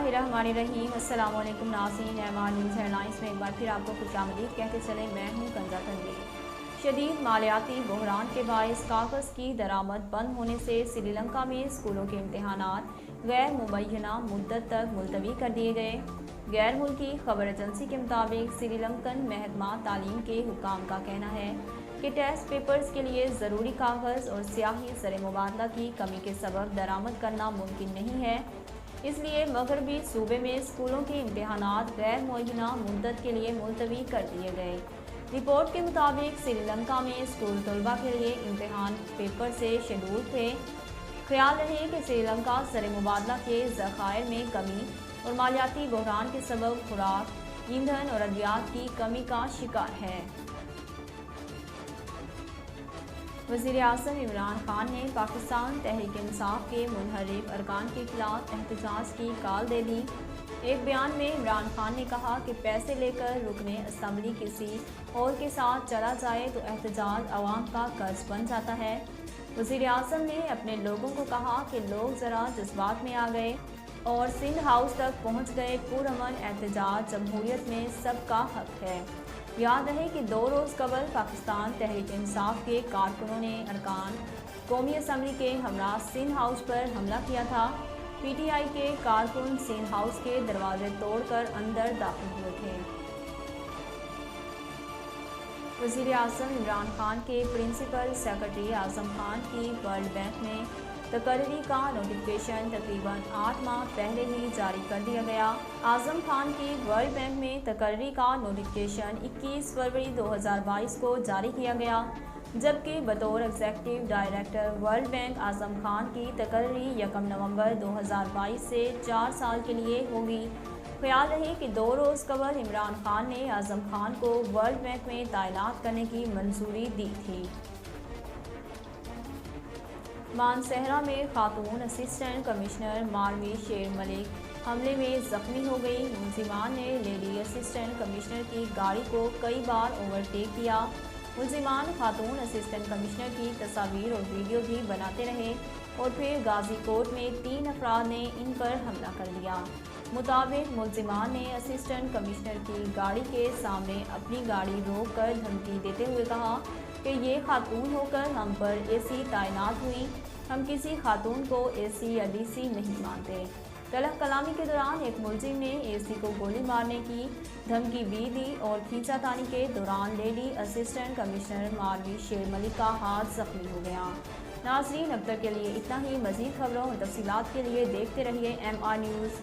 बिस्मिल्लाहिर्रहमानिर्रहीम। अस्सलाम वालेकुम नाज़रीन, एमआर न्यूज़ हेडलाइंस में एक बार फिर आपको खुशामदीद कहते चले। मैं हूं कंजा तनवीर। शदीद मालियाती बहरान के बायस कागज़ की दरामद बंद होने से श्रीलंका में स्कूलों के इम्तहानात गैर मुबैना मुद्दत तक मुलतवी कर दिए गए। गैर मुल्की खबर एजेंसी के मुताबिक श्रीलंकन महकमा तालीम के हुक्काम का कहना है कि टेस्ट पेपर्स के लिए ज़रूरी कागज़ और स्याही ज़र मुबादला की कमी के सबब दरामद करना मुमकिन नहीं है। इसलिए मगरबी सूबे में स्कूलों के इम्तहानात गैर मुअय्यना मुद्दत के लिए मुलतवी कर दिए गए। रिपोर्ट के मुताबिक श्रीलंका में स्कूल तलबा के लिए इम्तहान पेपर से शेड्यूल थे। ख्याल रहे कि श्रीलंका ज़र मुबादला के ज़खायर में कमी और मालियाती बहरान के सबब खुराक, ईंधन और अद्वियात की कमी का शिकार है। वज़ीर-ए-आज़म इमरान खान ने पाकिस्तान तहरीक-ए-इंसाफ के मुनहरिफ अरकान के खिलाफ एहतजाज की कॉल दे दी। एक बयान में इमरान खान ने कहा कि पैसे लेकर रुकने असम्बली किसी और के साथ चला जाए तो एहतजाज अवाम का कर्ज बन जाता है। वज़ीर-ए-आज़म ने अपने लोगों को कहा कि लोग ज़रा जज्बात में आ गए और सिंध हाउस तक पहुँच गए। पुरअमन एहतजाज जमहूरियत में सबका हक है। याद रहे कि 2 रोज़ कबल पाकिस्तान तहरीक-ए-इंसाफ के कारकुनों ने अरकान कौमी असम्बली के हमरा सिंध हाउस पर हमला किया था। पीटीआई के कारकुन सिंध हाउस के दरवाजे तोड़कर अंदर दाखिल हुए थे। वज़ीर-ए-आज़म इमरान खान के प्रिंसिपल सेक्रेटरी आज़म खान की वर्ल्ड बैंक में तकर्री का नोटिफिकेशन तकरीबन 8 माह पहले ही जारी कर दिया गया। आज़म खान की वर्ल्ड बैंक में तकर्री का नोटिफिकेशन 21 फरवरी 2022 को जारी किया गया, जबकि बतौर executive director world bank Azam Khan की तकर्री 1 नवंबर 2022 से 4 साल के लिए होगी। ख्याल रहे कि 2 रोज़ कबल इमरान खान ने आज़म खान को वर्ल्ड बैंक में तैनात करने की मंजूरी दी थी। मानसहरा में खातून असिस्टेंट कमिश्नर मारवी शेर मलिक हमले में ज़ख्मी हो गई। मुलजिमान ने लेडी असिस्टेंट कमिश्नर की गाड़ी को कई बार ओवरटेक किया। मुलजिमान खातून असिस्टेंट कमिश्नर की तस्वीर और वीडियो भी बनाते रहे और फिर गाजीकोट में 3 अफराद ने इन पर हमला कर दिया। मुताबिक मुलजिमान ने असिस्टेंट कमिश्नर की गाड़ी के सामने अपनी गाड़ी रोक कर धमकी देते हुए कहा कि ये खातून होकर हम पर एसी तैनात हुई, हम किसी खातून को एसी या डीसी नहीं मानते। तलख कलामी के दौरान एक मुलजिम ने एसी को गोली मारने की धमकी भी दी और खींचातानी के दौरान लेडी असिस्टेंट कमिश्नर मारवी शेर मलिक का हाथ जख्मी हो गया। नाज़रीन, अब तक के लिए इतना ही। मज़ीद खबरों और तफसीलात के लिए देखते रहिए MR न्यूज़।